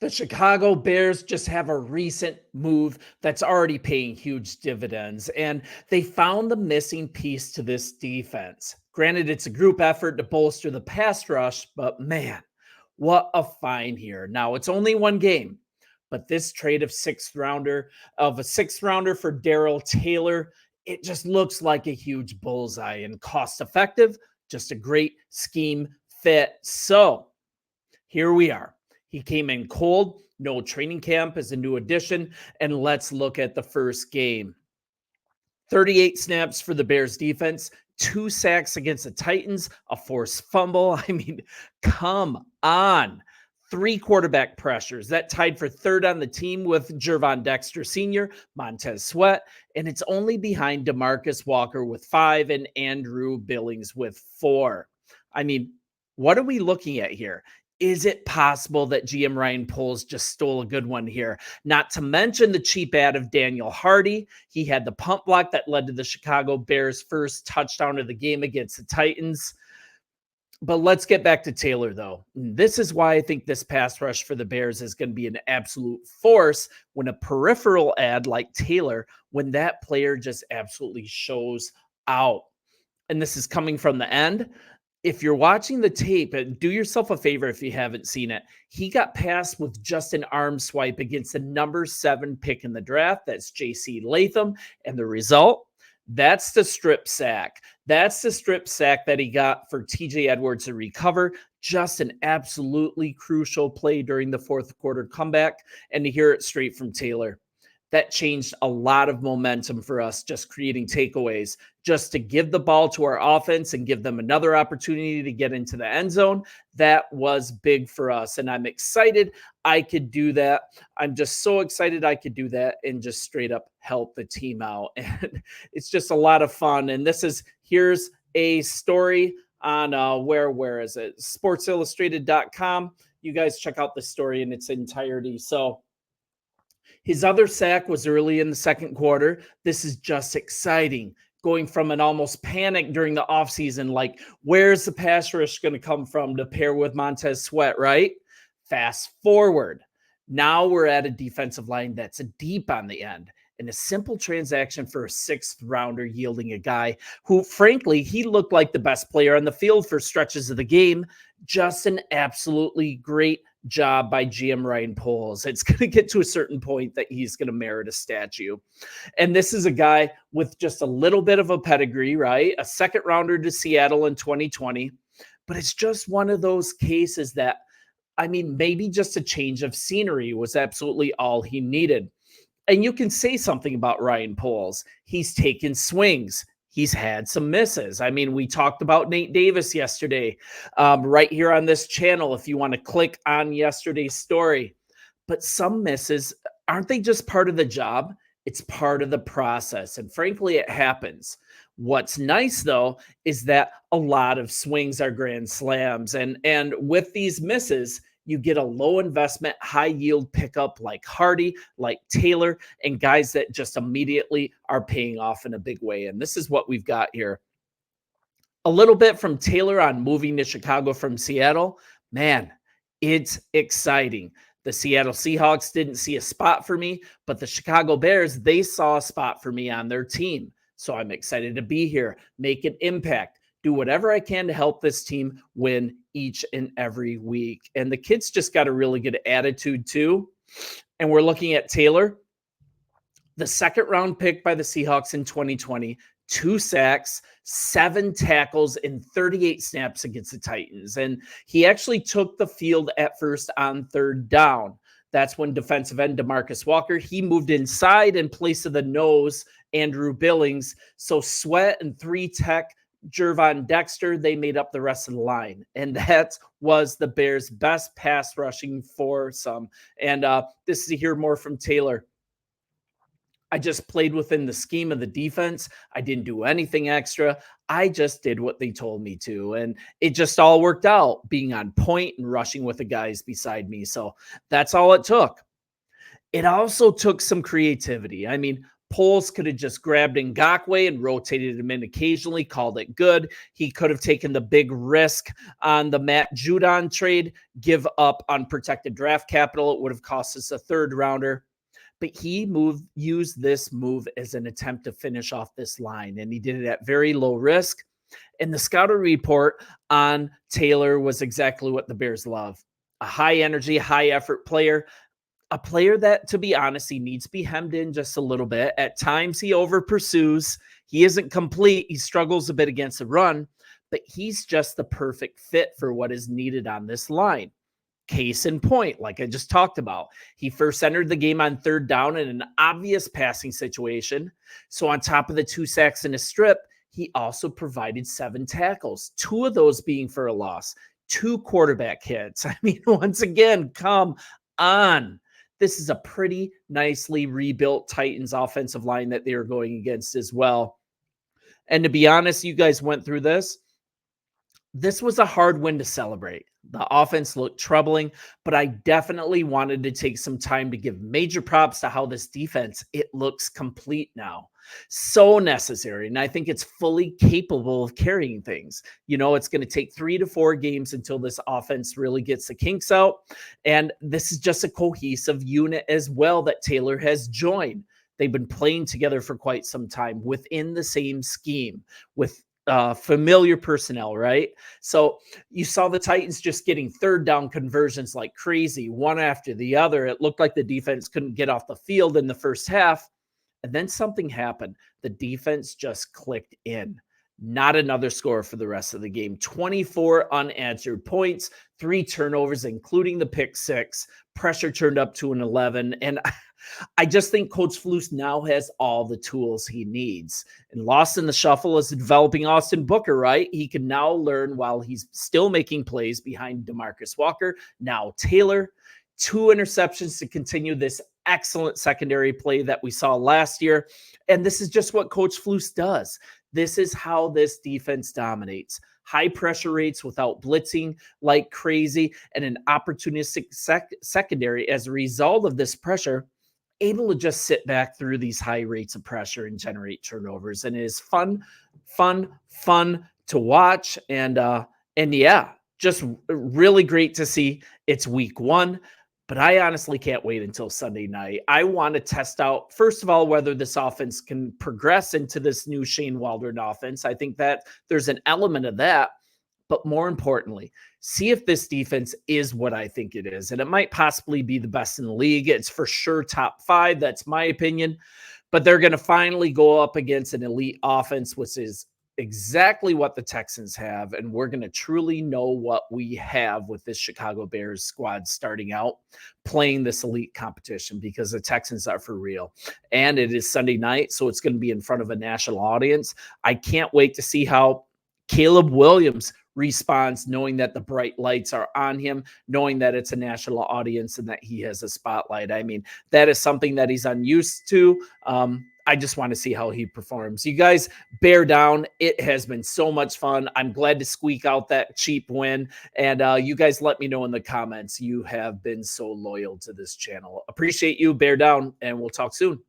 The Chicago Bears just have a recent move that's already paying huge dividends, and they found the missing piece to this defense. Granted, it's a group effort to bolster the pass rush, but man, what a find here. Now, it's only one game, but this trade of a sixth rounder for Daryl Taylor, it just looks like a huge bullseye and cost effective, just a great scheme fit. So, here we are. He came in cold, no training camp as a new addition. And let's look at the first game. 38 snaps for the Bears defense, 2 sacks against the Titans, a forced fumble. I mean, come on. 3 quarterback pressures that tied for third on the team with Jervon Dexter Sr., Montez Sweat, and it's only behind DeMarcus Walker with 5 and Andrew Billings with 4. I mean, what are we looking at here? Is it possible that GM Ryan Poles just stole a good one here? Not to mention the cheap ad of Daniel Hardy. He had the punt block that led to the Chicago Bears' first touchdown of the game against the Titans. But let's get back to Taylor, though. This is why I think this pass rush for the Bears is going to be an absolute force when a peripheral ad like Taylor, when that player just absolutely shows out. And this is coming from the end. If you're watching the tape, do yourself a favor if you haven't seen it. He got passed with just an arm swipe against the number 7 pick in the draft. That's J.C. Latham. And the result? That's the strip sack. That's the strip sack that he got for TJ Edwards to recover. Just an absolutely crucial play during the fourth quarter comeback. And to hear it straight from Taylor, that changed a lot of momentum for us, just creating takeaways, just to give the ball to our offense and give them another opportunity to get into the end zone. That was big for us. And I'm excited I could do that. I'm just so excited I could do that and just straight up help the team out. And it's just a lot of fun. And here's a story on where is it? SportsIllustrated.com. You guys check out the story in its entirety. So, his other sack was early in the second quarter. This is just exciting. Going from an almost panic during the offseason, like, where's the pass rush going to come from to pair with Montez Sweat, right? Fast forward. Now we're at a defensive line that's deep on the end. And a simple transaction for a 6th rounder yielding a guy who, frankly, he looked like the best player on the field for stretches of the game. Just an absolutely great job by GM Ryan Poles. It's going to get to a certain point that he's going to merit a statue. And this is a guy with just a little bit of a pedigree, right? A 2nd rounder to Seattle in 2020. But it's just one of those cases that, I mean, maybe just a change of scenery was absolutely all he needed. And you can say something about Ryan Poles. He's taken swings. He's had some misses. I mean, we talked about Nate Davis yesterday, right here on this channel, if you want to click on yesterday's story. But some misses, aren't they just part of the job? It's part of the process. And frankly, it happens. What's nice, though, is that a lot of swings are grand slams. And with these misses, you get a low investment, high yield pickup like Hardy, like Taylor, and guys that just immediately are paying off in a big way. And this is what we've got here. A little bit from Taylor on moving to Chicago from Seattle. Man, it's exciting. The Seattle Seahawks didn't see a spot for me, but the Chicago Bears, they saw a spot for me on their team. So I'm excited to be here, make an impact, do whatever I can to help this team win each and every week. And the kid's just got a really good attitude too. And we're looking at Taylor, the 2nd round pick by the Seahawks in 2020, 2 sacks, 7 tackles in 38 snaps against the Titans. And he actually took the field at first on 3rd down. That's when defensive end DeMarcus Walker, he moved inside in place of the nose, Andrew Billings. So Sweat and 3-tech Jervon Dexter, they made up the rest of the line. And that was the Bears' best pass rushing foursome. And this is to hear more from Taylor. I just played within the scheme of the defense. I didn't do anything extra. I just did what they told me to. And it just all worked out, being on point and rushing with the guys beside me. So that's all it took. It also took some creativity. I mean, Poles could have just grabbed Ngakoue and rotated him in occasionally, called it good. He could have taken the big risk on the Matt Judon trade, give up unprotected draft capital. It would have cost us a third rounder. But he used this move as an attempt to finish off this line, and he did it at very low risk. And the scouting report on Taylor was exactly what the Bears love. A high energy, high effort player, a player that, to be honest, he needs to be hemmed in just a little bit. At times he over pursues. He isn't complete. He struggles a bit against the run, but he's just the perfect fit for what is needed on this line. Case in point, like I just talked about, he first entered the game on third down in an obvious passing situation. So on top of the 2 sacks and a strip, he also provided 7 tackles, 2 of those being for a loss, 2 quarterback hits. I mean, once again, come on. This is a pretty nicely rebuilt Titans offensive line that they are going against as well. And to be honest, you guys went through this. This was a hard win to celebrate. The offense looked troubling, but I definitely wanted to take some time to give major props to how this defense, it looks complete now. So necessary. And I think it's fully capable of carrying things. You know, it's going to take 3 to 4 games until this offense really gets the kinks out. And this is just a cohesive unit as well that Taylor has joined. They've been playing together for quite some time within the same scheme with familiar personnel, right? So you saw the Titans just getting third down conversions like crazy, one after the other. It looked like the defense couldn't get off the field in the first half. And then something happened. The defense just clicked in. Not another score for the rest of the game. 24 unanswered points, 3 turnovers, including the pick 6. Pressure turned up to an 11. And I just think Coach Flus now has all the tools he needs. And lost in the shuffle is developing Austin Booker, right? He can now learn while he's still making plays behind DeMarcus Walker. Now Taylor, 2 interceptions to continue this excellent secondary play that we saw last year. And this is just what Coach Flus does. This is how this defense dominates. High pressure rates without blitzing like crazy, and an opportunistic secondary as a result of this pressure, able to just sit back through these high rates of pressure and generate turnovers. And it is fun to watch. And yeah, just really great to see. It's week 1, but I honestly can't wait until Sunday night. I want to test out, first of all, whether this offense can progress into this new Shane Waldron offense. I think that there's an element of that, but more importantly, see if this defense is what I think it is. And it might possibly be the best in the league. It's for sure top 5. That's my opinion. But they're going to finally go up against an elite offense, which is exactly what the Texans have. And we're going to truly know what we have with this Chicago Bears squad starting out playing this elite competition, because the Texans are for real. And it is Sunday night, so it's going to be in front of a national audience. I can't wait to see how Caleb Williams responds, knowing that the bright lights are on him, knowing that it's a national audience and that he has a spotlight. I mean, that is something that he's unused to. I just want to see how he performs. You guys bear down. It has been so much fun. I'm glad to squeak out that cheap win. And you guys let me know in the comments. You have been so loyal to this channel. Appreciate you. Bear down, and we'll talk soon.